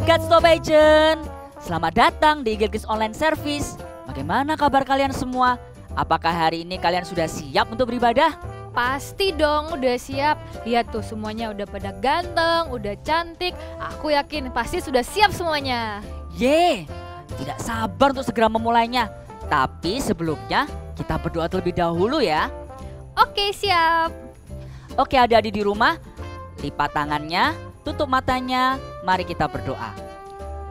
Stop Agent. Selamat datang di Eagle Kids Online Service. Bagaimana kabar kalian semua? Apakah hari ini kalian sudah siap untuk beribadah? Pasti dong udah siap. Lihat tuh semuanya udah pada ganteng, udah cantik. Aku yakin pasti sudah siap semuanya. Yeay, tidak sabar untuk segera memulainya. Tapi sebelumnya kita berdoa terlebih dahulu ya. Oke, siap. Oke, adik-adik di rumah, lipat tangannya, tutup matanya, mari kita berdoa.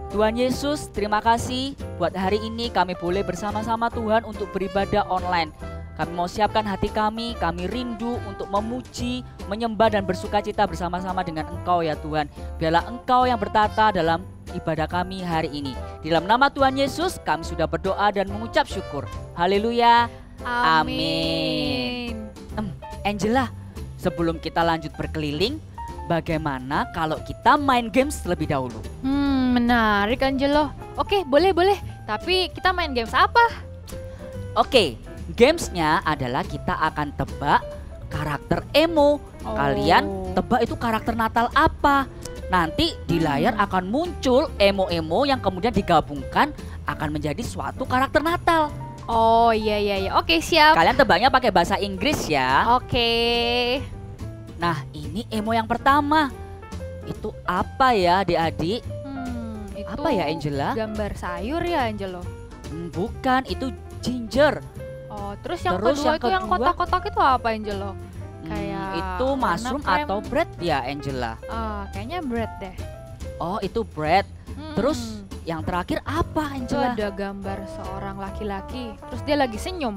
Tuhan Yesus, terima kasih buat hari ini kami boleh bersama-sama Tuhan untuk beribadah online. Kami mau siapkan hati kami rindu untuk memuji, menyembah dan bersukacita bersama-sama dengan Engkau ya Tuhan. Biarlah Engkau yang bertata dalam ibadah kami hari ini. Di dalam nama Tuhan Yesus kami sudah berdoa dan mengucap syukur. Haleluya. Amin. Angela, sebelum kita lanjut berkeliling, bagaimana kalau kita main games lebih dahulu? Menarik Angelo. Oke, boleh. Tapi kita main games apa? Oke, gamesnya adalah kita akan tebak karakter emo. Kalian tebak itu karakter Natal apa? Nanti di layar akan muncul emo-emo yang kemudian digabungkan akan menjadi suatu karakter Natal. Oh iya. Oke, siap. Kalian tebaknya pakai bahasa Inggris ya. Oke. Nah, ini emo yang pertama. Itu apa ya adik-adik? Itu apa ya Angela? Gambar sayur ya Angelo? Bukan, itu ginger. Oh, terus yang kedua itu yang kotak-kotak itu apa Angelo? Kayak itu mushroom atau bread ya Angela? Kayaknya bread deh. Oh, itu bread. Terus yang terakhir apa Angela? Itu ada gambar seorang laki-laki, terus dia lagi senyum.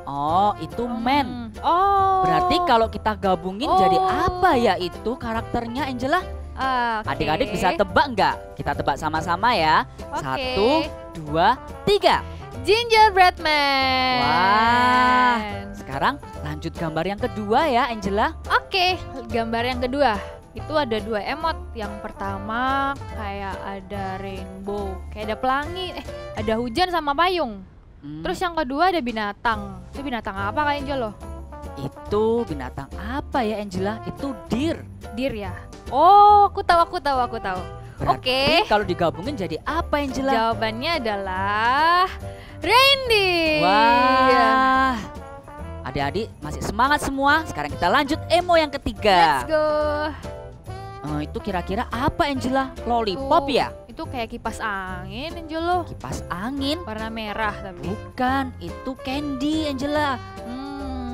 Oh, itu man. Oh. Berarti kalau kita gabungin jadi apa ya itu karakternya Angela? Okay. Adik-adik bisa tebak nggak? Kita tebak sama-sama ya. Okay. 1, 2, 3. Gingerbread Man. Wah. Sekarang lanjut gambar yang kedua ya Angela. Oke, gambar yang kedua. Itu ada 2 emot. Yang pertama kayak ada rainbow, kayak ada pelangi, ada hujan sama payung. Terus yang kedua ada binatang. Itu binatang apa Kak Angelo? Itu binatang apa ya Angela? Itu deer. Deer ya? Oh, aku tahu. Berarti kalau digabungin jadi apa Angela? Jawabannya adalah reindeer. Wah. Adik-adik masih semangat semua. Sekarang kita lanjut emo yang ketiga. Let's go. Itu kira-kira apa Angela? Lollipop ya? Itu kayak kipas angin Angelo. Kipas angin? Warna merah tapi. Bukan, itu candy Angela.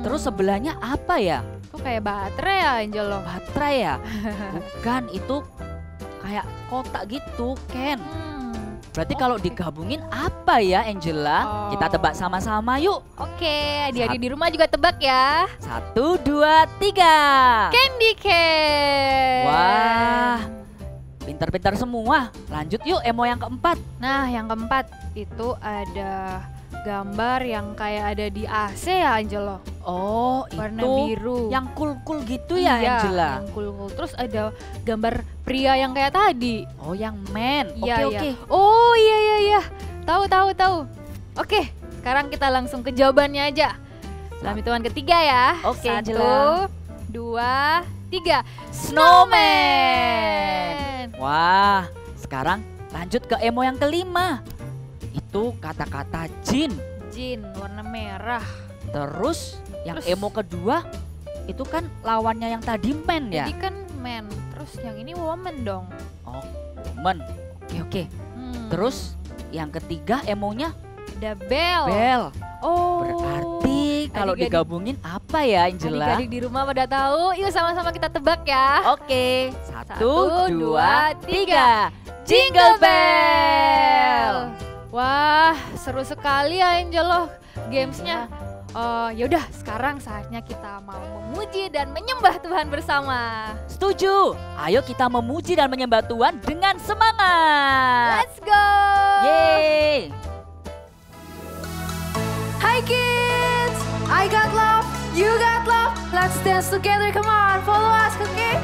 Terus sebelahnya apa ya? Itu kayak baterai ya Angelo. Baterai ya? Bukan, itu kayak kotak gitu, Ken. Berarti kalau digabungin apa ya Angela? Kita tebak sama-sama yuk. Oke, adik-adik di rumah juga tebak ya. 1, 2, 3. Candy cane. Wah, pintar-pintar semua. Lanjut yuk emo yang keempat. Nah, yang keempat itu ada gambar yang kayak ada di AC ya Angelo. Oh, warna itu biru. Yang cool-cool gitu ya Angela? Yang cool-cool. Terus ada gambar pria yang kayak tadi. Oh, yang man. Oke. Oh iya. Tahu. Oke, sekarang kita langsung ke jawabannya aja. Dalam hitungan ketiga ya. Oke, 1, Angela. 2, 3. Snowman. Wah, sekarang lanjut ke emo yang kelima. Itu kata-kata jin. Jin, warna merah. Terus yang emo kedua itu kan lawannya yang tadi man ya? Jadi kan man, terus yang ini woman dong. Oh, woman. Oke. Terus yang ketiga emonya ada bell. Bell. Oh. Berarti kalau digabungin apa ya Angela? Adik-adik di rumah pada tahu. Yuk sama-sama kita tebak ya. Oke. 1, 2, 3. Jingle bell. Wah, seru sekali ya Angelo gamesnya. Yaudah, sekarang saatnya kita mau memuji dan menyembah Tuhan bersama. Setuju. Ayo kita memuji dan menyembah Tuhan dengan semangat. Let's go. Yeay. Hi kids, I got love, you got love. Let's dance together, come on, follow us, okay?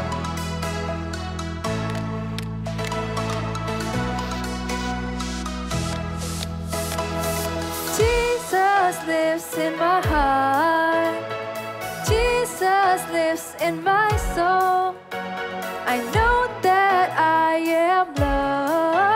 Jesus lives in my heart. Jesus lives in my soul. I know that I am loved.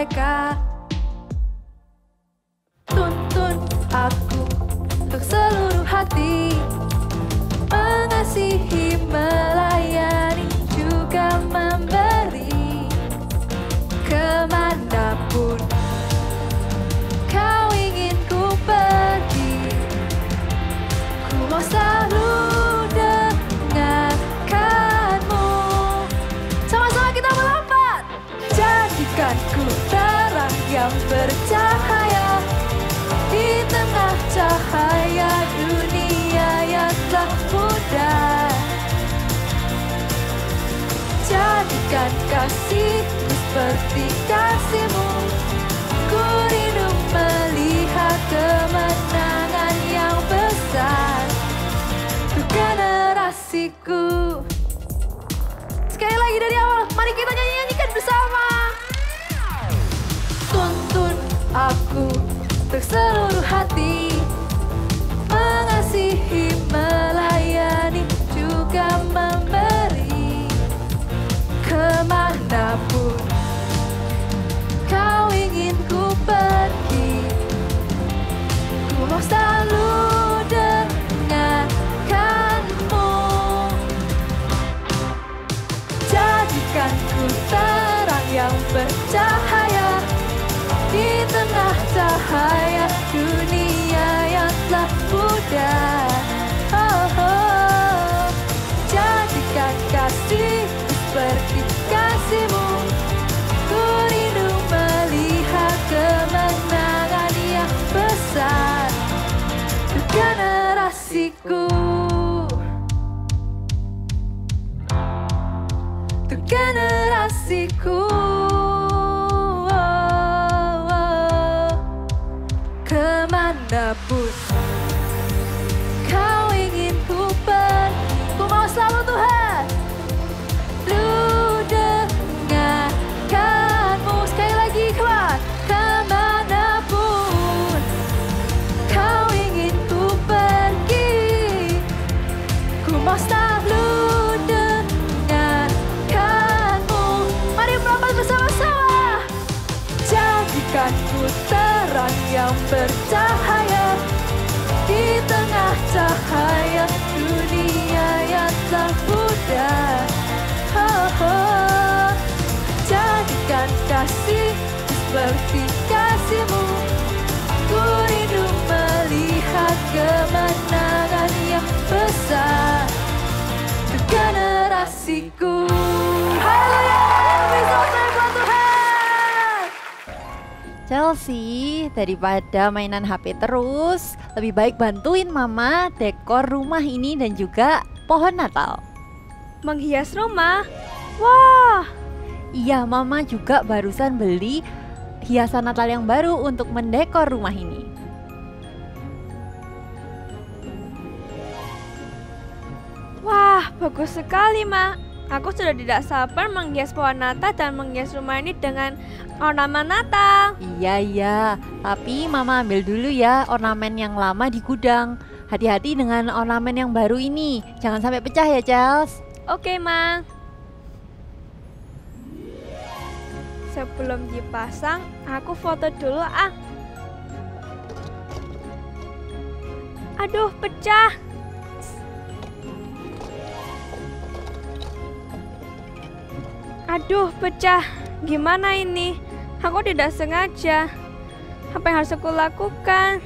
mereka. Tuntun aku untuk seluruh hati, mengasihi, melayani, juga memberi. Kemanapun kau ingin ku pergi, ku mau selalu dengarkanmu. Sama-sama kita melompat. Jadikan ku terang yang bercahaya di tengah cahaya dunia yang telah pudar. Jadikan kasihku seperti kasihmu, ku rindu melihat kemenangan yang besar untuk generasiku. Sekali lagi dari awal, mari kita nyanyikan bersama. Tuntun aku untuk seluruh hati, mengasihi, melayani, juga memberi. Kemanapun kau ingin ku pergi, ku mau selalu dengarkanmu. Jadikan ku terang yang bercahaya di tengah cahaya dunia yang telah pudar. Jadikan kasih seperti kasihmu, ku rindu melihat kemenangan yang besar untuk generasiku, untuk generasiku. Kemanapun kau ingin ku pergi, ku mau selalu Tuhan lu dengarkanmu. Sekali lagi keluar. Kemanapun kau ingin ku pergi, ku mau selalu dengarkanmu. Mari melompat bersama-sama. Jadikan ku terang yang bercahaya di tengah cahaya dunia yang telah pudar. Jadikan kasih seperti kasihmu, ku rindu melihat kemenangan yang besar untuk generasiku. Haleluya, bisa firman Tuhan. Chelsea, daripada mainan HP terus, lebih baik bantuin mama dekor rumah ini dan juga pohon Natal. Menghias rumah? Wah, Iya, mama juga barusan beli hiasan Natal yang baru untuk mendekor rumah ini. wah, bagus sekali, Ma. Aku sudah tidak sabar menghias pohon Natal dan menghias rumah ini dengan ornamen Natal. Iya, tapi mama ambil dulu ya ornamen yang lama di gudang. Hati-hati dengan ornamen yang baru ini, jangan sampai pecah ya, Chels. Oke, Ma. Sebelum dipasang, aku foto dulu ah. Aduh, pecah. Aduh, pecah. Gimana ini? Aku tidak sengaja. Apa yang harus aku lakukan?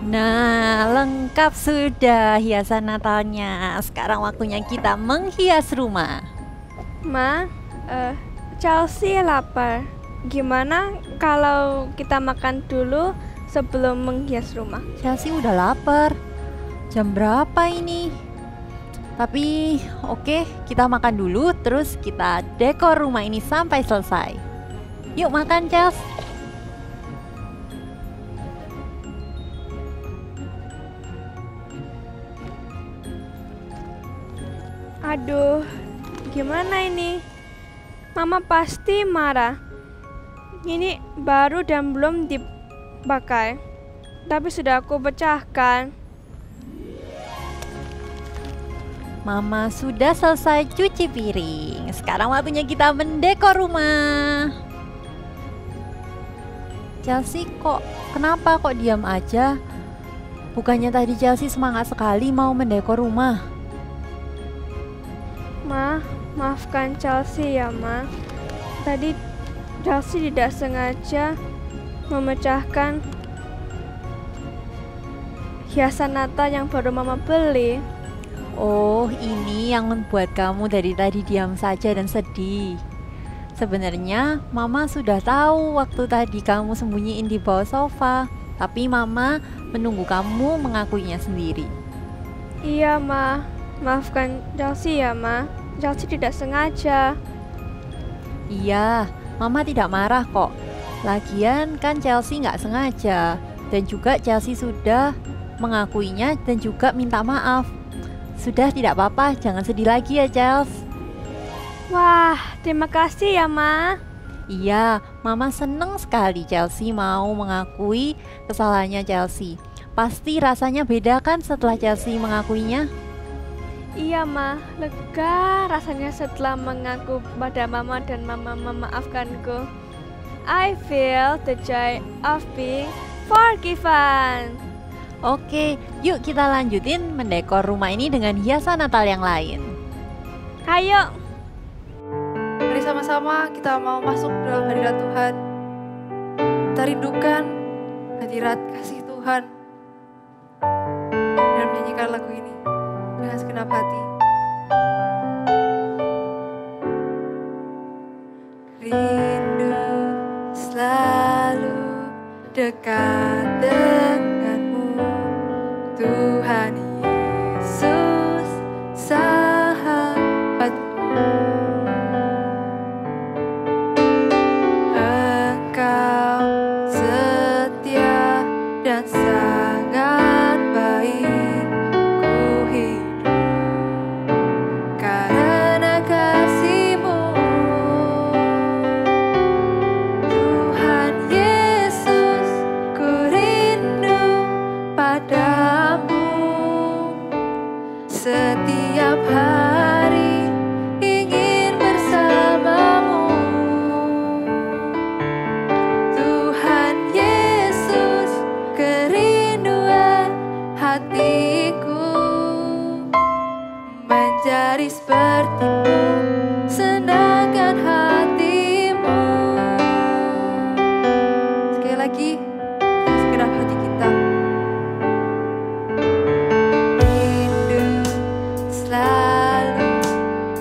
Nah, lengkap sudah hiasan Natalnya. Sekarang waktunya kita menghias rumah. Ma, Chelsea lapar. Gimana kalau kita makan dulu sebelum menghias rumah? Chelsea udah lapar. Jam berapa ini? Tapi oke, kita makan dulu terus kita dekor rumah ini sampai selesai. Yuk makan, Chelsea. Aduh, gimana ini? Mama pasti marah. Ini baru dan belum dipakai. tapi sudah aku pecahkan. Mama sudah selesai cuci piring. Sekarang waktunya kita mendekor rumah. Chelsea kenapa kok diam aja? Bukannya tadi Chelsea semangat sekali mau mendekor rumah? Ma, maafkan Chelsea ya, Ma. Tadi Chelsea tidak sengaja memecahkan hiasan Natal yang baru Mama beli. Oh, ini yang membuat kamu dari tadi diam saja dan sedih. Sebenarnya Mama sudah tahu waktu tadi kamu sembunyiin di bawah sofa, tapi Mama menunggu kamu mengakuinya sendiri. Iya, Ma. Maafkan Chelsea ya, Ma. Chelsea tidak sengaja. Iya, Mama tidak marah kok. Lagian kan Chelsea nggak sengaja. Dan juga Chelsea sudah mengakuinya dan juga minta maaf. Sudah, tidak apa-apa, jangan sedih lagi ya, Chelsea. Wah, terima kasih ya, Ma. Iya, Mama seneng sekali Chelsea mau mengakui kesalahannya Chelsea. Pasti rasanya beda kan setelah Chelsea mengakuinya? Iya, Ma. Lega rasanya setelah mengaku pada Mama dan Mama memaafkanku. I feel the joy of being forgiven. Oke, yuk kita lanjutin mendekor rumah ini dengan hiasan Natal yang lain. Ayo. Mari sama-sama kita mau masuk dalam hadirat Tuhan. Kita rindukan hadirat kasih Tuhan dan menyanyikan lagu ini dengan segenap hati. Rindu selalu dekat denganmu, Tuhan Yesus sahabatku. Engkau setia dan sangat baik, ku hidup karena kasih-Mu. Tuhan Yesus, ku rindu padamu. Setiap hari ingin bersamamu. Tuhan Yesus, kerinduan hatiku menjadi seperti-Mu, senangkan hati-Mu. Sekali lagi, dengan segenap hati kita. Rindu selalu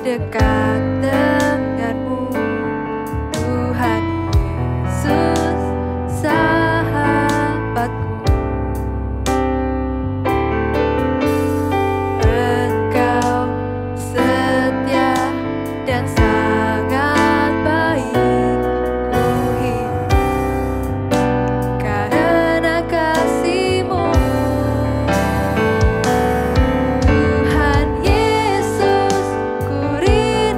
dekat denganmu, Tuhan Yesus sahabatku. Engkau setia dan sangat baik, ku hidup karena kasih-Mu. Tuhan Yesus, ku rindu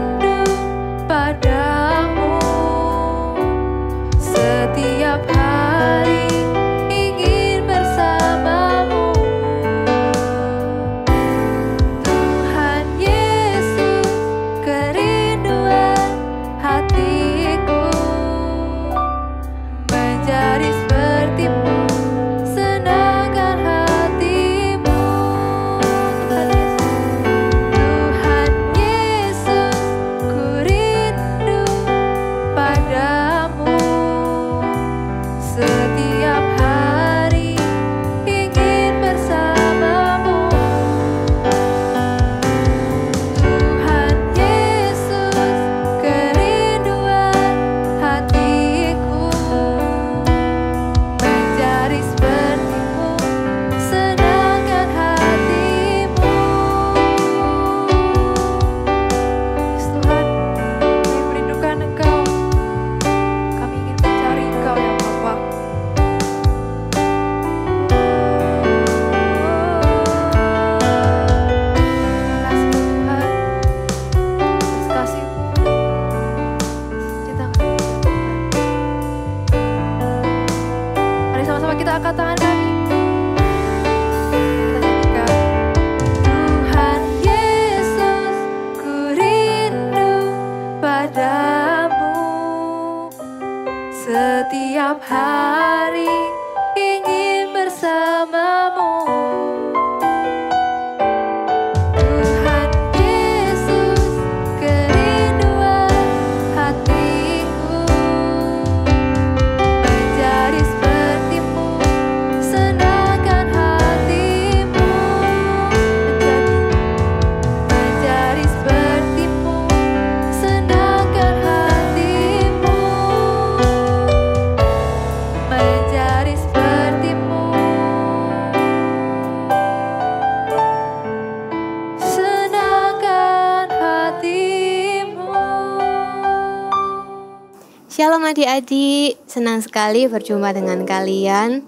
Shalom adik-adik, senang sekali berjumpa dengan kalian.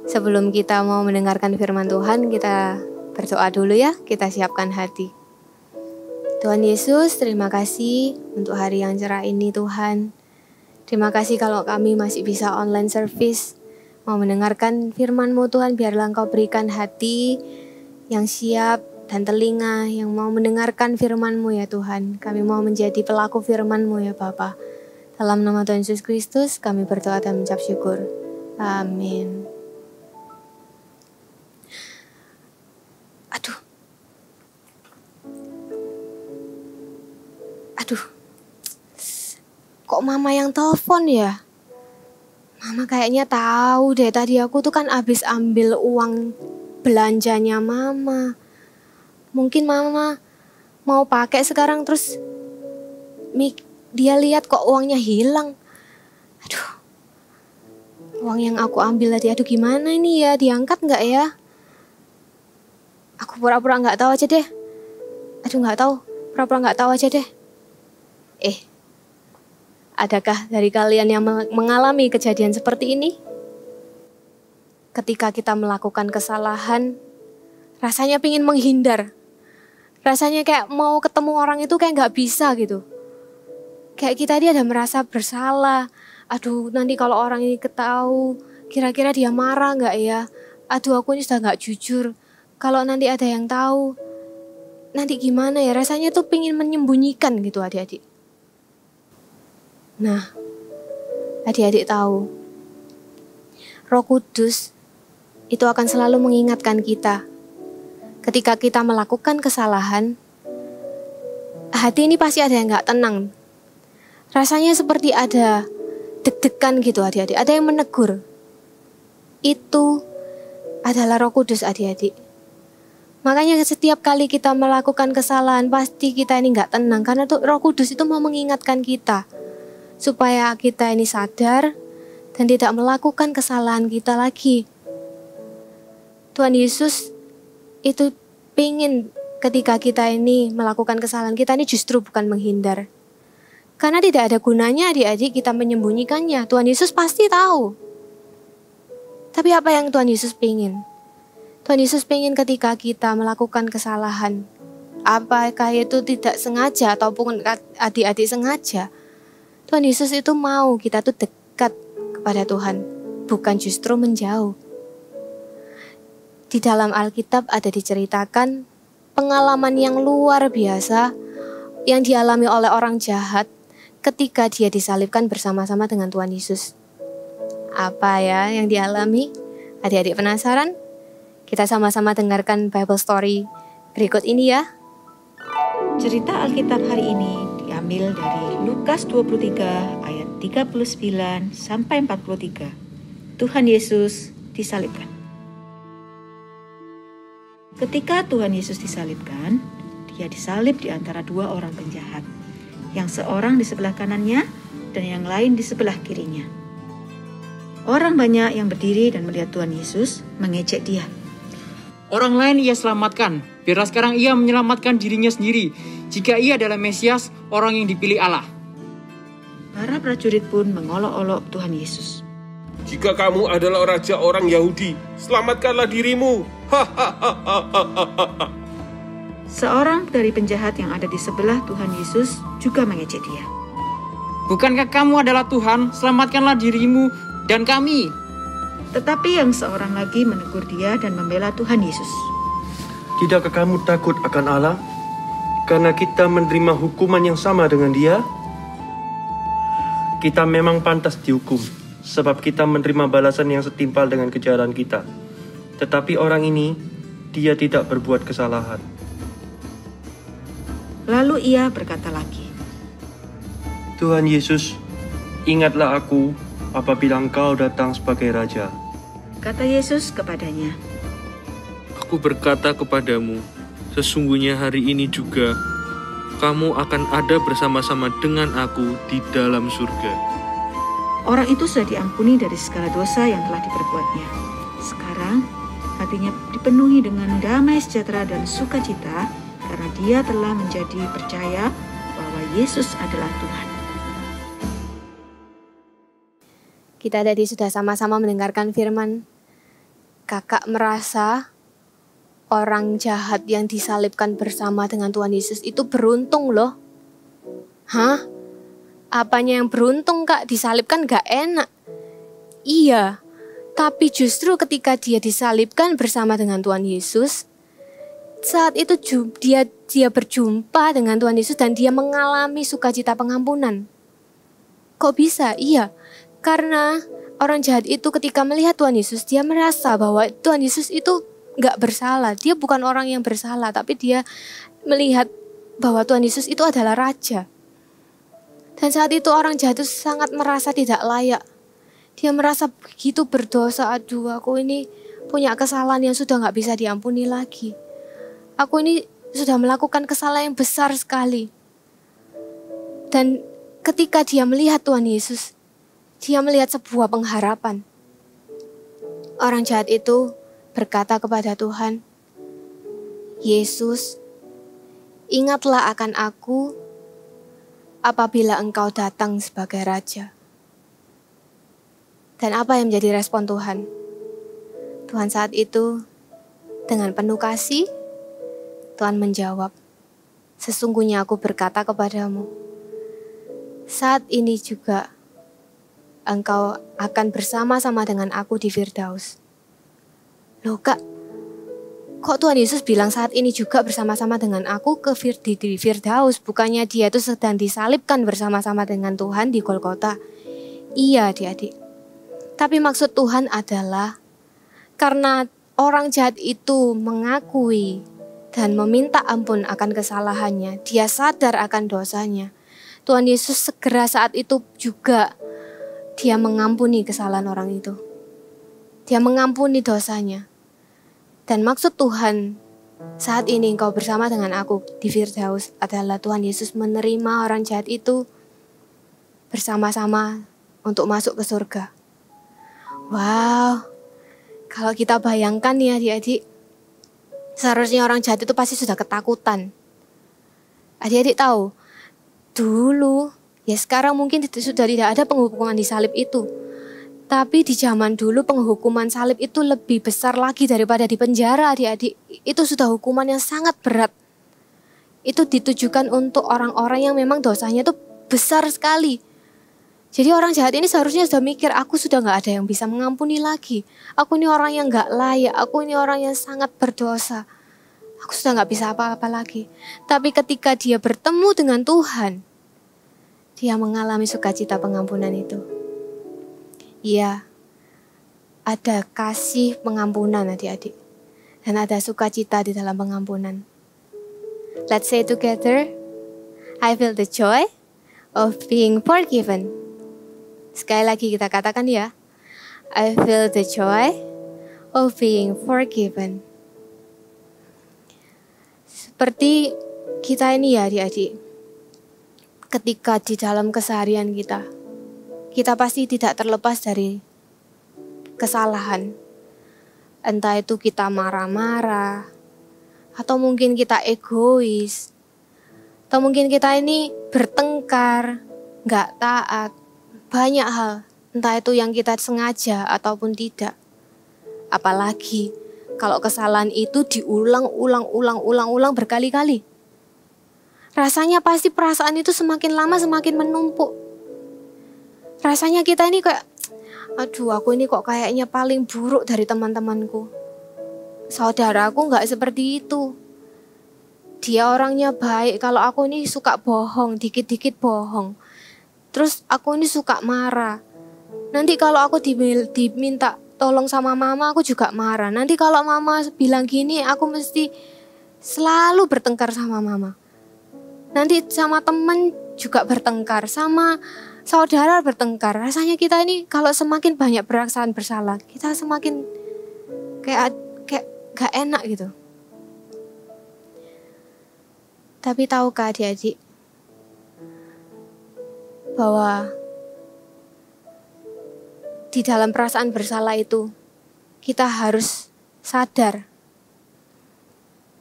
Sebelum kita mau mendengarkan firman Tuhan, kita berdoa dulu ya, kita siapkan hati. Tuhan Yesus, terima kasih untuk hari yang cerah ini Tuhan. Terima kasih kalau kami masih bisa online service, mau mendengarkan firman-Mu Tuhan, biarlah Engkau berikan hati yang siap dan telinga yang mau mendengarkan firman-Mu ya Tuhan. Kami mau menjadi pelaku firman-Mu ya Bapa. Dalam nama Tuhan Yesus Kristus kami berdoa dan mengucap syukur. Amin. Aduh. Kok mama yang telepon ya? Mama kayaknya tahu deh, tadi aku tuh kan habis ambil uang belanjanya mama. Mungkin mama mau pakai sekarang terus dia lihat kok uangnya hilang. Aduh, uang yang aku ambil tadi, aduh gimana ini ya, diangkat nggak ya? Aku pura-pura nggak tahu aja deh. Aduh nggak tahu, pura-pura nggak tahu aja deh. Adakah dari kalian yang mengalami kejadian seperti ini? Ketika kita melakukan kesalahan, rasanya pingin menghindar. Rasanya kayak mau ketemu orang itu kayak nggak bisa gitu. Kayak kita dia ada merasa bersalah. Aduh, nanti kalau orang ini ketahui, kira-kira dia marah nggak ya? Aduh, aku ini sudah nggak jujur. Kalau nanti ada yang tahu, nanti gimana ya? Rasanya tuh pingin menyembunyikan gitu adik-adik. Nah, adik-adik tahu, Roh Kudus itu akan selalu mengingatkan kita. Ketika kita melakukan kesalahan, hati ini pasti ada yang nggak tenang. Rasanya seperti ada deg-degan gitu adik-adik, ada yang menegur. Itu adalah Roh Kudus adik-adik. Makanya setiap kali kita melakukan kesalahan, pasti kita ini nggak tenang. Karena tuh Roh Kudus itu mau mengingatkan kita. Supaya kita ini sadar dan tidak melakukan kesalahan kita lagi. Tuhan Yesus itu pingin ketika kita ini melakukan kesalahan, kita ini justru bukan menghindar. Karena tidak ada gunanya adik-adik kita menyembunyikannya. Tuhan Yesus pasti tahu. Tapi apa yang Tuhan Yesus pingin? Tuhan Yesus pingin ketika kita melakukan kesalahan, apakah itu tidak sengaja ataupun adik-adik sengaja, Tuhan Yesus itu mau kita tuh dekat kepada Tuhan, bukan justru menjauh. Di dalam Alkitab ada diceritakan pengalaman yang luar biasa yang dialami oleh orang jahat ketika dia disalibkan bersama-sama dengan Tuhan Yesus. Apa ya yang dialami? Adik-adik penasaran? Kita sama-sama dengarkan Bible Story berikut ini ya. Cerita Alkitab hari ini diambil dari Lukas 23 ayat 39 sampai 43. Tuhan Yesus disalibkan. Ketika Tuhan Yesus disalibkan, dia disalib di antara dua orang penjahat. Yang seorang di sebelah kanannya dan yang lain di sebelah kirinya. Orang banyak yang berdiri dan melihat Tuhan Yesus mengejek dia. Orang lain ia selamatkan, biarlah sekarang ia menyelamatkan dirinya sendiri, jika ia adalah Mesias, orang yang dipilih Allah. Para prajurit pun mengolok-olok Tuhan Yesus. Jika kamu adalah raja orang Yahudi, selamatkanlah dirimu. Seorang dari penjahat yang ada di sebelah Tuhan Yesus juga mengejek dia. Bukankah kamu adalah Tuhan, selamatkanlah dirimu dan kami. Tetapi yang seorang lagi menegur dia dan membela Tuhan Yesus. Tidakkah kamu takut akan Allah? Karena kita menerima hukuman yang sama dengan dia? Kita memang pantas dihukum, sebab kita menerima balasan yang setimpal dengan kejahatan kita. Tetapi orang ini, dia tidak berbuat kesalahan. Lalu ia berkata lagi, Tuhan Yesus, ingatlah aku apabila Engkau datang sebagai Raja. Kata Yesus kepadanya, Aku berkata kepadamu, sesungguhnya hari ini juga, kamu akan ada bersama-sama dengan aku di dalam surga. Orang itu sudah diampuni dari segala dosa yang telah diperbuatnya. Sekarang, hatinya dipenuhi dengan damai sejahtera dan sukacita, karena dia telah menjadi percaya bahwa Yesus adalah Tuhan. Kita tadi sudah sama-sama mendengarkan firman. Kakak merasa orang jahat yang disalibkan bersama dengan Tuhan Yesus itu beruntung loh. Hah? Apanya yang beruntung kak? Disalibkan gak enak. Iya, tapi justru ketika dia disalibkan bersama dengan Tuhan Yesus, saat itu dia berjumpa dengan Tuhan Yesus dan dia mengalami sukacita pengampunan. Kok bisa? Iya, karena orang jahat itu ketika melihat Tuhan Yesus, dia merasa bahwa Tuhan Yesus itu gak bersalah. Dia bukan orang yang bersalah, tapi dia melihat bahwa Tuhan Yesus itu adalah Raja. Dan saat itu orang jahat itu sangat merasa tidak layak. Dia merasa begitu berdosa, aduh aku ini punya kesalahan yang sudah gak bisa diampuni lagi. Aku ini sudah melakukan kesalahan yang besar sekali. Dan ketika dia melihat Tuhan Yesus, dia melihat sebuah pengharapan. Orang jahat itu berkata kepada Tuhan, Yesus, ingatlah akan aku apabila Engkau datang sebagai Raja. Dan apa yang menjadi respon Tuhan? Tuhan saat itu dengan penuh kasih, Tuhan menjawab, sesungguhnya aku berkata kepadamu, saat ini juga Engkau akan bersama-sama dengan aku di Firdaus. Loh kak, kok Tuhan Yesus bilang saat ini juga bersama-sama dengan aku di Firdaus? Bukannya dia itu sedang disalibkan bersama-sama dengan Tuhan di Golgota? Iya adik-adik. Tapi maksud Tuhan adalah karena orang jahat itu mengakui dan meminta ampun akan kesalahannya, dia sadar akan dosanya. Tuhan Yesus segera saat itu juga dia mengampuni kesalahan orang itu. Dia mengampuni dosanya. Dan maksud Tuhan, saat ini engkau bersama dengan aku di Firdaus adalah Tuhan Yesus menerima orang jahat itu bersama-sama untuk masuk ke surga. Wow, kalau kita bayangkan ya adik-adik, seharusnya orang jahat itu pasti sudah ketakutan. Adik-adik tahu, dulu, ya sekarang mungkin sudah tidak ada penghukuman di salib itu. Tapi di zaman dulu penghukuman salib itu lebih besar lagi daripada di penjara adik-adik. Itu sudah hukuman yang sangat berat. Itu ditujukan untuk orang-orang yang memang dosanya itu besar sekali. Jadi orang jahat ini seharusnya sudah mikir, aku sudah gak ada yang bisa mengampuni lagi. Aku ini orang yang gak layak, aku ini orang yang sangat berdosa. Aku sudah gak bisa apa-apa lagi. Tapi ketika dia bertemu dengan Tuhan, dia mengalami sukacita pengampunan itu. Iya, ada kasih pengampunan adik-adik. Dan ada sukacita di dalam pengampunan. Let's say together, I feel the joy of being forgiven. Sekali lagi kita katakan ya, I feel the joy of being forgiven. Seperti kita ini ya adik-adik, ketika di dalam keseharian kita pasti tidak terlepas dari kesalahan. Entah itu kita marah-marah, atau mungkin kita egois, atau mungkin kita ini bertengkar, gak taat, banyak hal. Entah itu yang kita sengaja ataupun tidak. Apalagi kalau kesalahan itu diulang berkali-kali. Rasanya pasti perasaan itu semakin lama semakin menumpuk. Rasanya kita ini kayak, aduh aku ini kok kayaknya paling buruk dari teman-temanku. Saudaraku gak seperti itu. Dia orangnya baik, kalau aku ini suka bohong, dikit-dikit bohong. Terus aku ini suka marah. Nanti kalau aku diminta tolong sama mama, aku juga marah. Nanti kalau mama bilang gini, aku mesti selalu bertengkar sama mama. Nanti sama temen juga bertengkar, sama saudara bertengkar. Rasanya kita ini kalau semakin banyak perasaan bersalah, kita semakin kayak gak enak gitu. Tapi tahukah adik-adik bahwa di dalam perasaan bersalah itu kita harus sadar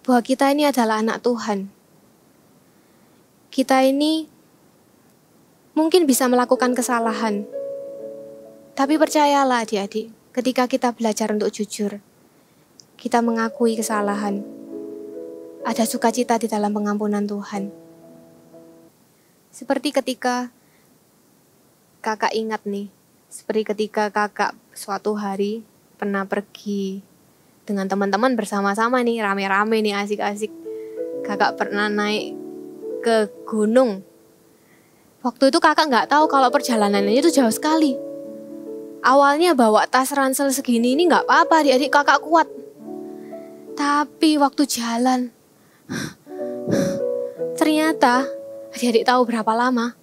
bahwa kita ini adalah anak Tuhan. Kita ini mungkin bisa melakukan kesalahan. Tapi percayalah adik-adik, ketika kita belajar untuk jujur, kita mengakui kesalahan, ada sukacita di dalam pengampunan Tuhan. Seperti ketika kakak ingat nih, seperti ketika kakak suatu hari pernah pergi dengan teman-teman bersama-sama nih, rame-rame nih, asik-asik. Kakak pernah naik ke gunung. Waktu itu kakak nggak tahu kalau perjalanannya itu jauh sekali. Awalnya bawa tas ransel segini ini nggak apa-apa, adik-adik, kakak kuat. Tapi waktu jalan, ternyata adik-adik tahu berapa lama?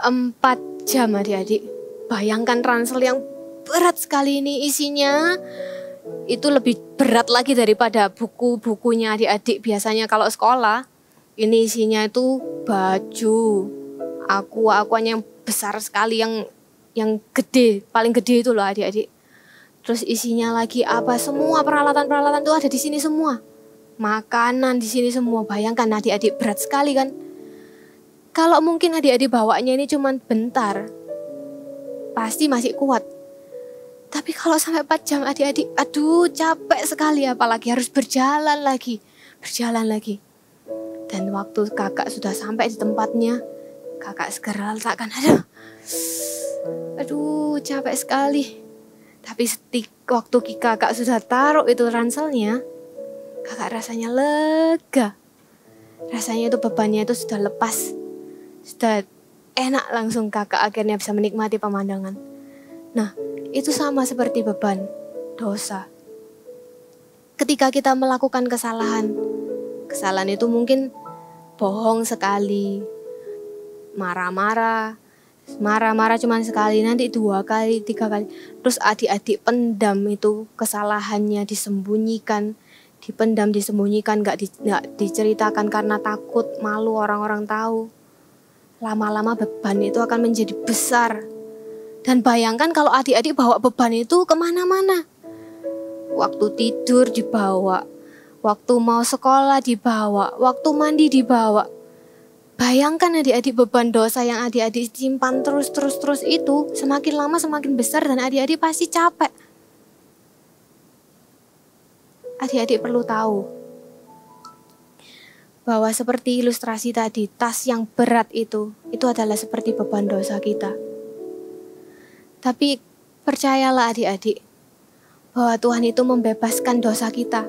4 jam adik-adik. Bayangkan ransel yang berat sekali ini, isinya itu lebih berat lagi daripada buku-bukunya adik-adik. Biasanya kalau sekolah, ini isinya itu baju, aqua yang besar sekali, yang gede, paling gede itu loh adik-adik. Terus isinya lagi apa, semua peralatan-peralatan itu ada di sini semua. Makanan di sini semua. Bayangkan adik-adik, berat sekali kan. Kalau mungkin adik-adik bawanya ini cuma bentar, pasti masih kuat. Tapi kalau sampai 4 jam adik-adik, aduh capek sekali, apalagi harus berjalan lagi. Dan waktu kakak sudah sampai di tempatnya, kakak segera letakkan, aduh capek sekali. Tapi waktu kakak sudah taruh itu ranselnya, kakak rasanya lega. Rasanya itu bebannya itu sudah lepas. Sudah enak, langsung kakak akhirnya bisa menikmati pemandangan. Nah, itu sama seperti beban dosa. Ketika kita melakukan kesalahan itu mungkin bohong sekali, marah-marah cuma sekali, nanti 2 kali, 3 kali. Terus adik-adik pendam itu kesalahannya, disembunyikan, gak diceritakan karena takut, malu orang-orang tahu. Lama-lama beban itu akan menjadi besar. Dan bayangkan kalau adik-adik bawa beban itu kemana-mana. Waktu tidur dibawa, waktu mau sekolah dibawa, waktu mandi dibawa. Bayangkan adik-adik, beban dosa yang adik-adik simpan terus itu semakin lama semakin besar dan adik-adik pasti capek. Adik-adik perlu tahu bahwa seperti ilustrasi tadi, tas yang berat itu adalah seperti beban dosa kita. Tapi percayalah adik-adik, bahwa Tuhan itu membebaskan dosa kita.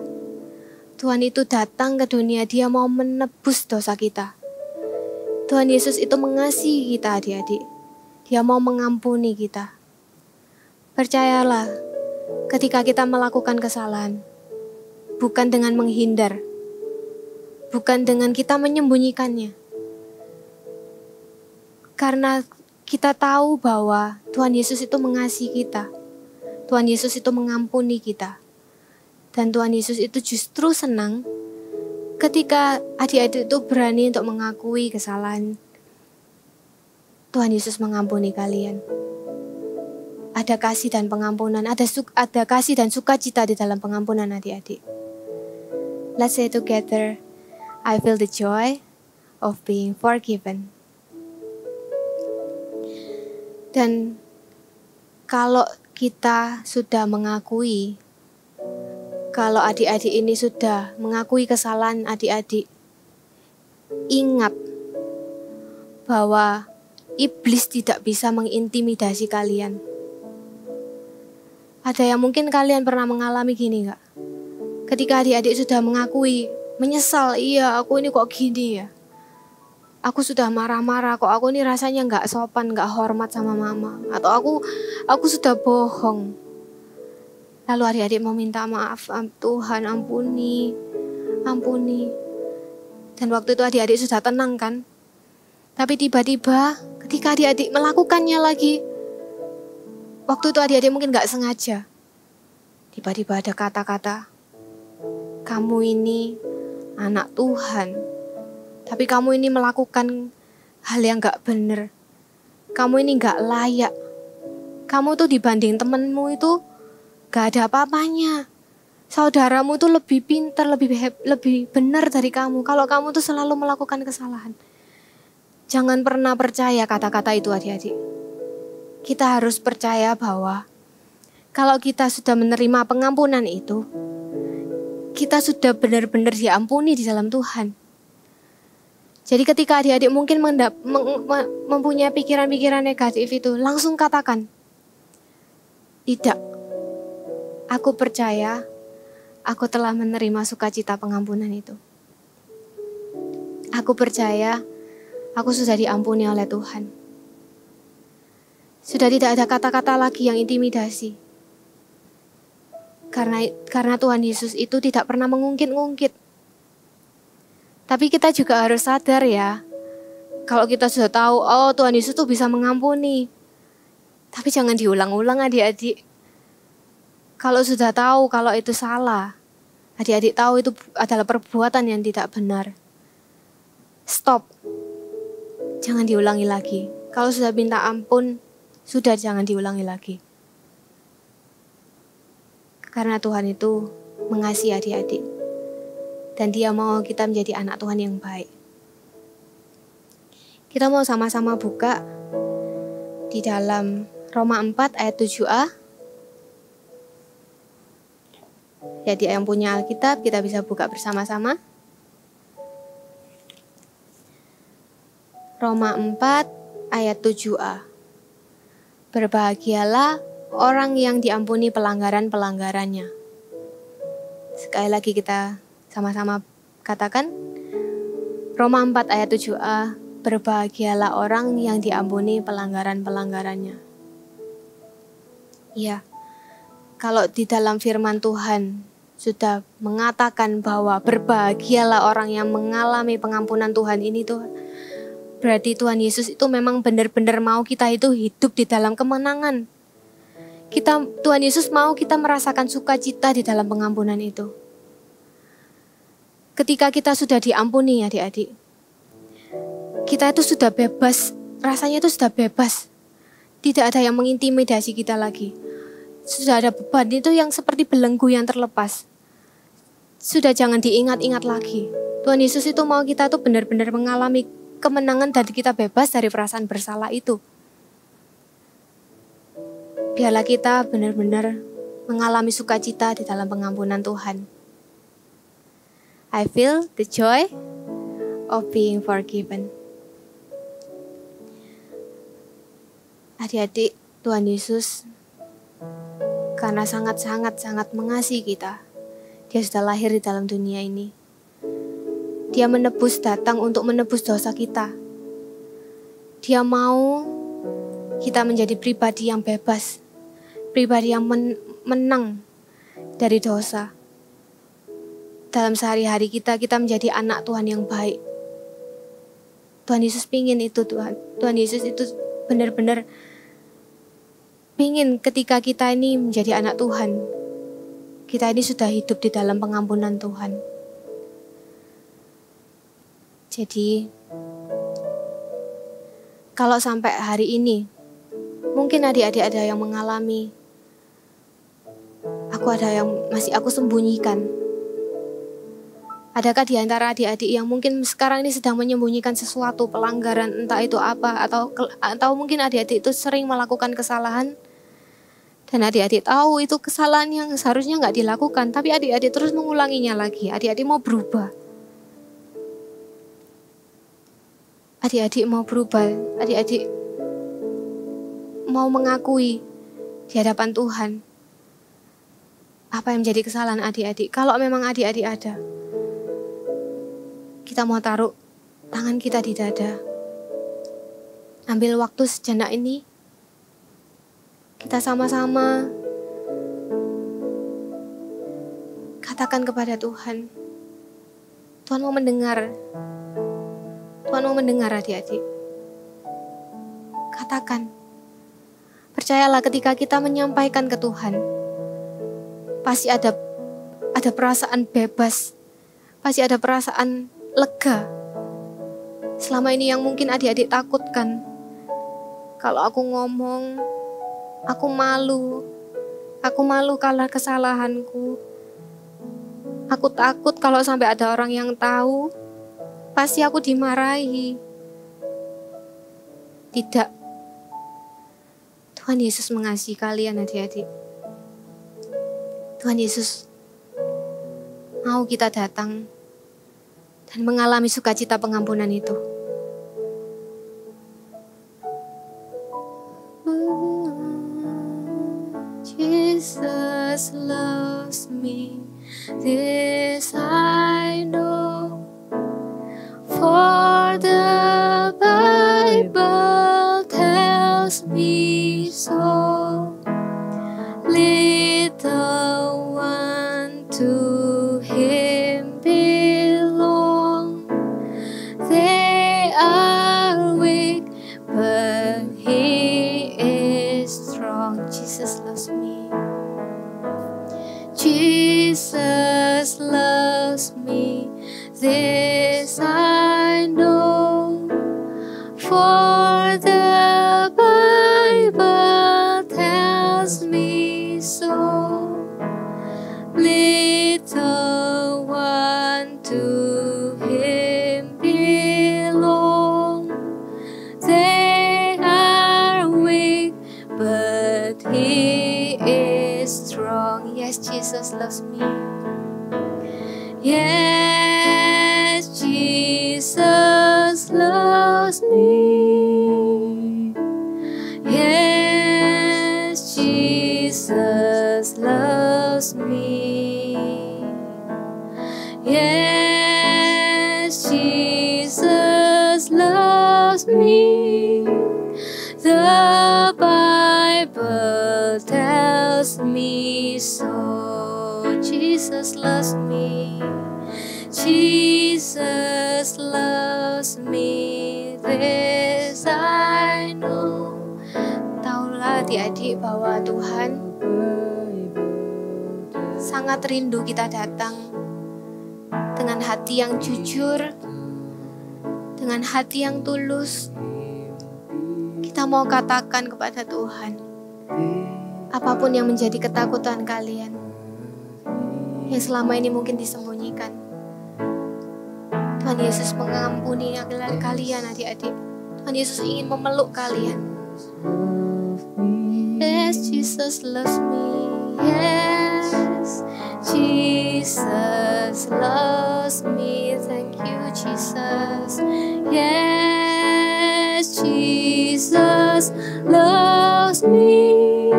Tuhan itu datang ke dunia, Dia mau menebus dosa kita. Tuhan Yesus itu mengasihi kita adik-adik. Dia mau mengampuni kita. Percayalah, ketika kita melakukan kesalahan, bukan dengan menghindar, bukan dengan kita menyembunyikannya. Karena kita tahu bahwa Tuhan Yesus itu mengasihi kita. Tuhan Yesus itu mengampuni kita. Dan Tuhan Yesus itu justru senang ketika adik-adik itu berani untuk mengakui kesalahan. Tuhan Yesus mengampuni kalian. Ada kasih dan pengampunan, ada kasih dan sukacita di dalam pengampunan adik-adik. Let's say together, I feel the joy of being forgiven. Dan kalau kita sudah mengakui, kalau adik-adik ini sudah mengakui kesalahan adik-adik, ingat bahwa iblis tidak bisa mengintimidasi kalian. Ada yang mungkin kalian pernah mengalami gini gak? Ketika adik-adik sudah mengakui, menyesal, iya aku ini kok gini ya. Aku sudah marah-marah kok, aku ini rasanya gak sopan, gak hormat sama mama. Atau aku sudah bohong. Lalu adik-adik mau minta maaf, Tuhan ampuni. Dan waktu itu adik-adik sudah tenang kan? Tapi tiba-tiba ketika adik-adik melakukannya lagi, waktu itu adik-adik mungkin gak sengaja. Tiba-tiba ada kata-kata, kamu ini anak Tuhan. Tapi kamu ini melakukan hal yang gak benar. Kamu ini gak layak. Kamu tuh dibanding temenmu itu gak ada apa-apanya. Saudaramu tuh lebih pintar, lebih benar dari kamu. Kalau kamu tuh selalu melakukan kesalahan. Jangan pernah percaya kata-kata itu adik-adik. kita harus percaya bahwa kalau kita sudah menerima pengampunan itu, kita sudah benar-benar diampuni di dalam Tuhan. Jadi ketika adik-adik mungkin mempunyai pikiran-pikiran negatif itu, langsung katakan, tidak, aku percaya aku telah menerima sukacita pengampunan itu. Aku percaya aku sudah diampuni oleh Tuhan. Sudah tidak ada kata-kata lagi yang intimidasi. Karena Tuhan Yesus itu tidak pernah mengungkit-ungkit. Tapi kita juga harus sadar ya, kalau kita sudah tahu, oh Tuhan Yesus itu bisa mengampuni. Tapi jangan diulang-ulang adik-adik. Kalau sudah tahu kalau itu salah, adik-adik tahu itu adalah perbuatan yang tidak benar. Stop. Jangan diulangi lagi. Kalau sudah minta ampun, sudah jangan diulangi lagi. Karena Tuhan itu mengasihi adik-adik. Dan Dia mau kita menjadi anak Tuhan yang baik. Kita mau sama-sama buka di dalam Roma 4 ayat 7a. Jadi yang punya Alkitab kita bisa buka bersama-sama. Roma 4 ayat 7a. Berbahagialah orang yang diampuni pelanggaran-pelanggarannya. Sekali lagi kita sama-sama katakan. Roma 4 ayat 7a. Berbahagialah orang yang diampuni pelanggaran-pelanggarannya. Iya. Kalau di dalam firman Tuhan sudah mengatakan bahwa berbahagialah orang yang mengalami pengampunan Tuhan ini tuh, berarti Tuhan Yesus itu memang benar-benar mau kita itu hidup di dalam kemenangan. Tuhan Yesus mau kita merasakan sukacita di dalam pengampunan itu. Ketika kita sudah diampuni adik-adik, kita itu sudah bebas, rasanya itu sudah bebas. Tidak ada yang mengintimidasi kita lagi. Sudah ada beban itu yang seperti belenggu yang terlepas. Sudah jangan diingat-ingat lagi. Tuhan Yesus itu mau kita tuh benar-benar mengalami kemenangan dan kita bebas dari perasaan bersalah itu. Biarlah kita benar-benar mengalami sukacita di dalam pengampunan Tuhan. I feel the joy of being forgiven. Adik-adik, Tuhan Yesus karena sangat-sangat mengasihi kita, Dia sudah lahir di dalam dunia ini. Dia datang untuk menebus dosa kita. Dia mau kita menjadi pribadi yang bebas, pribadi yang menang dari dosa. Dalam sehari-hari kita menjadi anak Tuhan yang baik. Tuhan Yesus pingin itu Tuhan. Tuhan Yesus itu benar-benar pingin ketika kita ini menjadi anak Tuhan. Kita ini sudah hidup di dalam pengampunan Tuhan. Jadi, kalau sampai hari ini, mungkin adik-adik ada yang mengalami, ada yang masih aku sembunyikan. Adakah di antara adik-adik yang mungkin sekarang ini sedang menyembunyikan sesuatu, pelanggaran, entah itu apa, atau mungkin adik-adik itu sering melakukan kesalahan, dan adik-adik tahu itu kesalahan yang seharusnya nggak dilakukan, tapi adik-adik terus mengulanginya lagi. Adik-adik mau berubah. Adik-adik mau berubah, adik-adik mau mengakui di hadapan Tuhan apa yang menjadi kesalahan adik-adik. Kalau memang adik-adik ada, kita mau taruh tangan kita di dada. Ambil waktu sejenak ini, kita sama-sama katakan kepada Tuhan. Tuhan mau mendengar. Tuhan mau mendengar adik-adik. Katakan. Percayalah ketika kita menyampaikan ke Tuhan, pasti ada perasaan bebas. Pasti ada perasaan lega. Selama ini yang mungkin adik-adik takutkan. Kalau aku ngomong, aku malu. Aku malu karena kesalahanku. Aku takut kalau sampai ada orang yang tahu, pasti aku dimarahi. Tidak. Tuhan Yesus mengasihi kalian adik-adik. Tuhan Yesus mau kita datang dan mengalami sukacita pengampunan itu. Jesus loves me, this I know, for the Bible tells me so. Little one to him belong, they are weak, but he is strong. Jesus loves me. Jesus loves me, this I know, for the Bible tells me so. Little one to him belong, they are weak, but he is strong. Yes, Jesus loves me. Yes, Jesus loves me. Yes, Jesus loves me. Yes, Jesus loves me. The Bible tells me so. Jesus loves me. Jesus loves me. This I know. Taulah adik-adik bahwa Tuhan sangat rindu kita datang dengan hati yang jujur, dengan hati yang tulus. Kita mau katakan kepada Tuhan, apapun yang menjadi ketakutan kalian, yang selama ini mungkin disembunyikan, Tuhan Yesus mengampuni kalian adik-adik. Tuhan Yesus ingin memeluk kalian. Yes, Jesus loves me. Yes, Jesus loves me. Thank you, Jesus. Yes, Jesus loves me.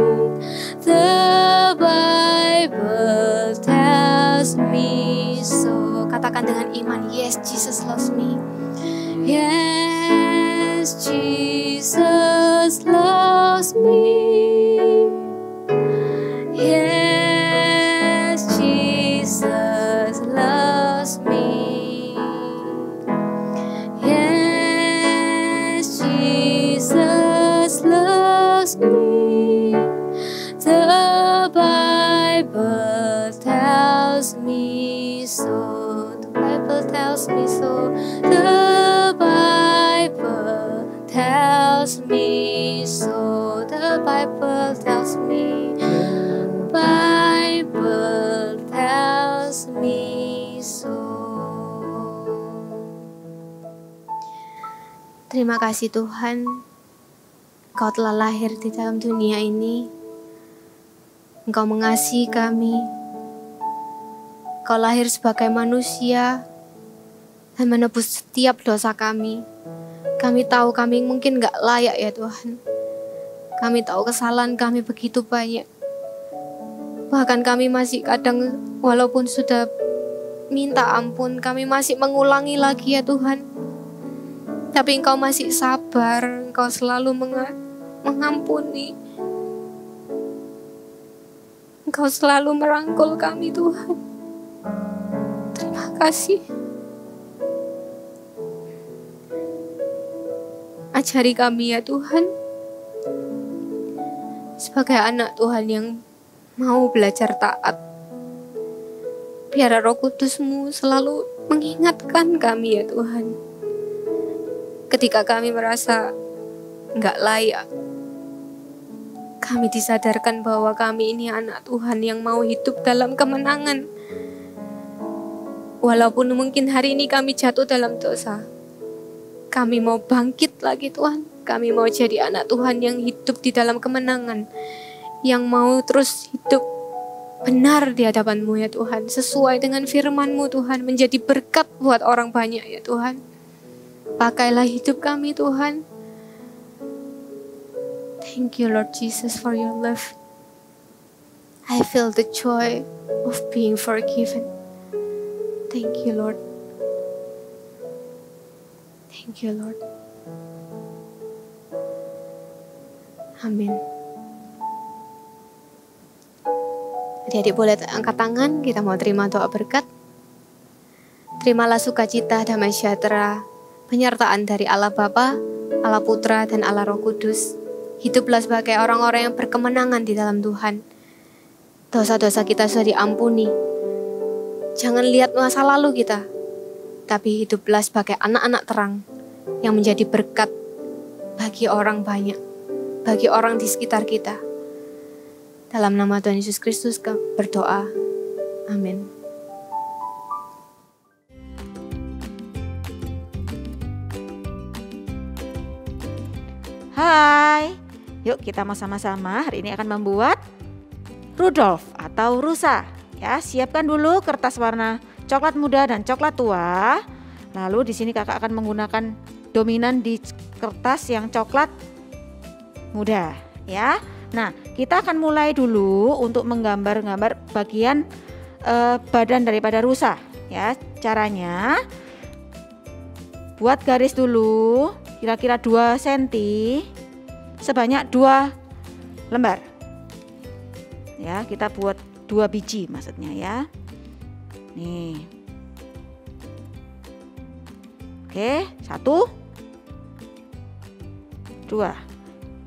The Bible tells me so. Katakan dengan iman, yes, Jesus loves me. Yes, Jesus loves me. Yes, Jesus loves me. Yes, Jesus loves me. The Bible tells me so. The Bible tells me so. The Bible tells me so. The Bible tells me. Bible tells me so. Terima kasih Tuhan, Engkau telah lahir di dalam dunia ini. Engkau mengasihi kami. Engkau lahir sebagai manusia dan menebus setiap dosa kami. Kami tahu kami mungkin gak layak ya Tuhan. Kami tahu kesalahan kami begitu banyak. Bahkan kami masih kadang walaupun sudah minta ampun, kami masih mengulangi lagi ya Tuhan. Tapi Engkau masih sabar, Engkau selalu mengampuni. Engkau selalu merangkul kami Tuhan. Terima kasih. Ajari kami ya Tuhan, sebagai anak Tuhan yang mau belajar taat. Biar Roh Kudus-Mu selalu mengingatkan kami ya Tuhan. Ketika kami merasa enggak layak, kami disadarkan bahwa kami ini anak Tuhan yang mau hidup dalam kemenangan. Walaupun mungkin hari ini kami jatuh dalam dosa, kami mau bangkit lagi Tuhan. Kami mau jadi anak Tuhan yang hidup di dalam kemenangan, yang mau terus hidup benar di hadapan-Mu ya Tuhan, sesuai dengan firman-Mu Tuhan, menjadi berkat buat orang banyak ya Tuhan. Pakailah hidup kami Tuhan. Thank you Lord Jesus for your love. I feel the joy of being forgiven. Thank you Lord. Thank you Lord. Amin. Adik-adik boleh angkat tangan, kita mau terima doa berkat. Terimalah sukacita, damai sejahtera, penyertaan dari Allah Bapa, Allah Putra, dan Allah Roh Kudus. Hiduplah sebagai orang-orang yang berkemenangan di dalam Tuhan. Dosa-dosa kita sudah diampuni. Jangan lihat masa lalu kita, tapi hiduplah sebagai anak-anak terang yang menjadi berkat bagi orang banyak, bagi orang di sekitar kita. Dalam nama Tuhan Yesus Kristus berdoa. Amin. Hai, yuk kita mau sama-sama hari ini akan membuat Rudolf atau rusa. Ya, siapkan dulu kertas warna coklat muda dan coklat tua. Lalu di sini kakak akan menggunakan dominan di kertas yang coklat muda, ya. Nah, kita akan mulai dulu untuk menggambar-gambar bagian badan daripada rusa. Ya, caranya buat garis dulu, kira-kira 2 cm, sebanyak 2 lembar. Ya, kita buat 2 biji maksudnya ya. Nih. Oke, 1, 2.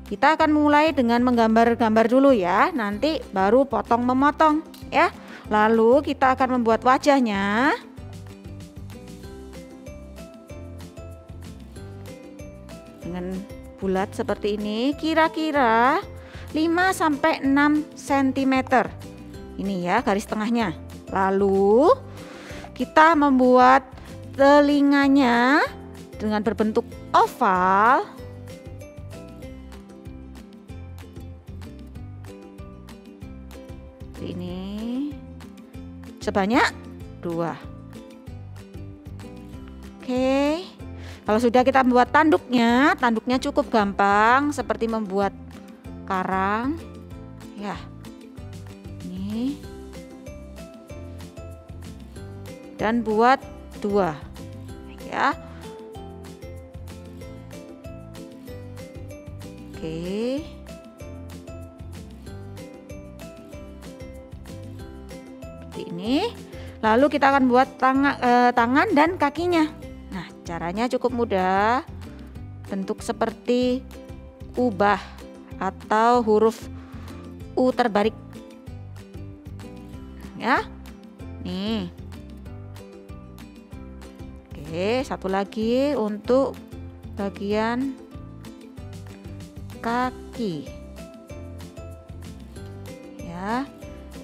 Kita akan mulai dengan menggambar-gambar dulu ya, nanti baru potong memotong ya. Lalu kita akan membuat wajahnya. Dengan bulat seperti ini, kira-kira 5-6 cm. Ini ya garis tengahnya. Lalu kita membuat telinganya dengan berbentuk oval. Ini sebanyak 2. Oke, kalau sudah kita membuat tanduknya cukup gampang seperti membuat karang ya. Ini dan buat 2 ya. Oke, ini. Lalu kita akan buat tangan dan kakinya. Nah, caranya cukup mudah. Bentuk seperti ubah atau huruf U terbalik. Ya. Nih. Oke, satu lagi untuk bagian kaki. Ya.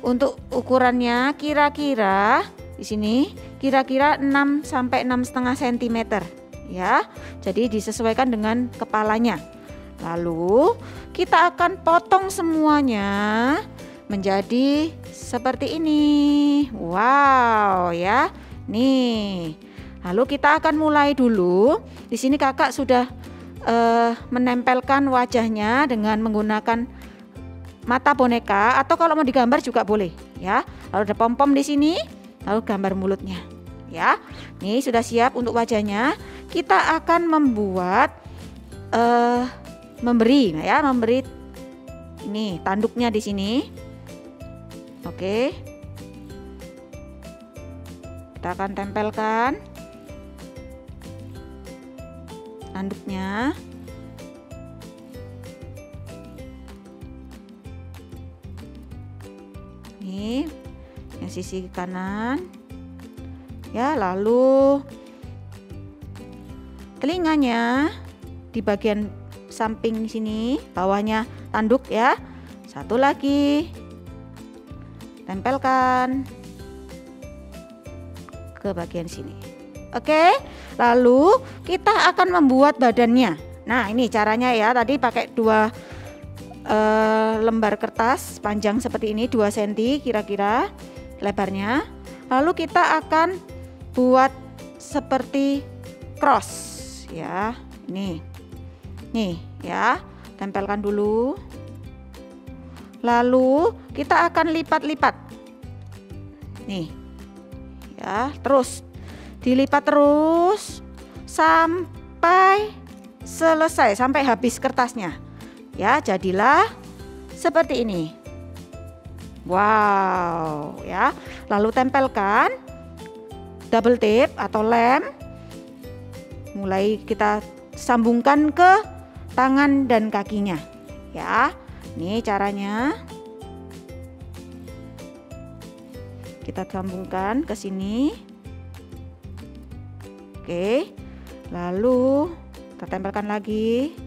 Untuk ukurannya kira-kira di sini kira-kira 6 sampai 6,5 cm ya. Jadi disesuaikan dengan kepalanya. Lalu kita akan potong semuanya menjadi seperti ini. Wow ya. Nih. Lalu kita akan mulai dulu. Di sini kakak sudah menempelkan wajahnya dengan menggunakan mata boneka, atau kalau mau digambar juga boleh ya. Lalu ada pom-pom di sini, lalu gambar mulutnya ya. Nih sudah siap untuk wajahnya. Kita akan membuat memberi ini tanduknya di sini. Oke, kita akan tempelkan tanduknya. Nih, yang sisi kanan ya. Lalu telinganya di bagian samping sini, bawahnya tanduk ya. Satu lagi, tempelkan ke bagian sini. Oke, lalu kita akan membuat badannya. Nah, ini caranya ya. Tadi pakai 2 lembar kertas panjang seperti ini, 2 cm kira-kira lebarnya. Lalu kita akan buat seperti cross ya. Nih ya, tempelkan dulu. Lalu kita akan lipat-lipat. Nih ya, terus dilipat terus sampai selesai, sampai habis kertasnya. Ya, jadilah seperti ini. Wow, ya. Lalu tempelkan double tape atau lem. Mulai kita sambungkan ke tangan dan kakinya. Ya, ini caranya. Kita sambungkan ke sini. Oke. Lalu kita tempelkan lagi.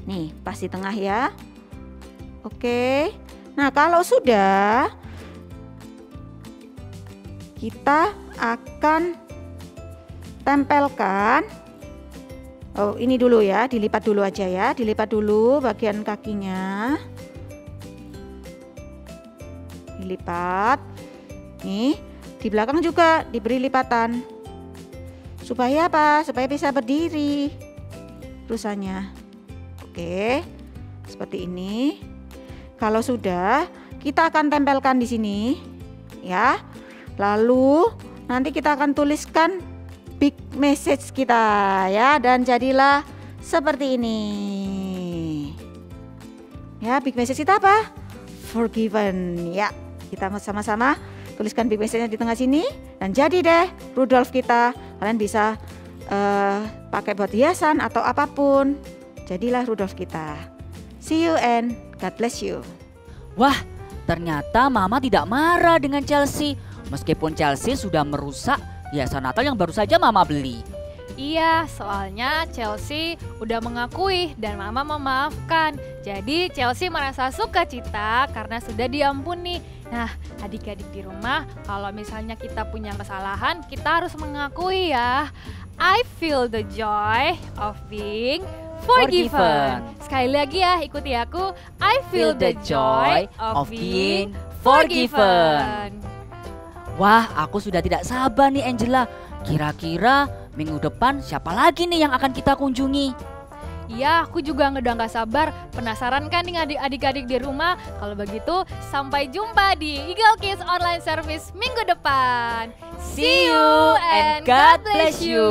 Nih, pas di tengah ya. Oke. Nah, kalau sudah, kita akan tempelkan. Oh, ini dulu ya, dilipat dulu aja ya. Dilipat dulu bagian kakinya. Dilipat. Nih, di belakang juga diberi lipatan. Supaya apa? Supaya bisa berdiri rusanya. Oke, seperti ini. Kalau sudah, kita akan tempelkan di sini, ya. Lalu nanti kita akan tuliskan big message kita, ya. Dan jadilah seperti ini. Ya, big message kita apa? Forgiven, ya. Kita sama-sama tuliskan big message-nya di tengah sini. Dan jadi deh Rudolf kita. Kalian bisa pakai buat hiasan atau apapun. Jadilah Rudolf kita. See you and God bless you. Wah, ternyata Mama tidak marah dengan Chelsea. Meskipun Chelsea sudah merusak hiasan Natal yang baru saja Mama beli. Iya, soalnya Chelsea udah mengakui dan Mama memaafkan. Jadi Chelsea merasa sukacita karena sudah diampuni. Nah, adik-adik di rumah, kalau misalnya kita punya kesalahan, kita harus mengakui ya. I feel the joy of being forgiven. Sekali lagi ya, ikuti aku. I feel the joy of being forgiven. Wah, aku sudah tidak sabar nih Angela. Kira-kira minggu depan siapa lagi nih yang akan kita kunjungi? Iya, aku juga udah gak sabar. Penasaran kan nih adik-adik di rumah? Kalau begitu, sampai jumpa di Eagle Kids Online Service minggu depan. See you and God bless you.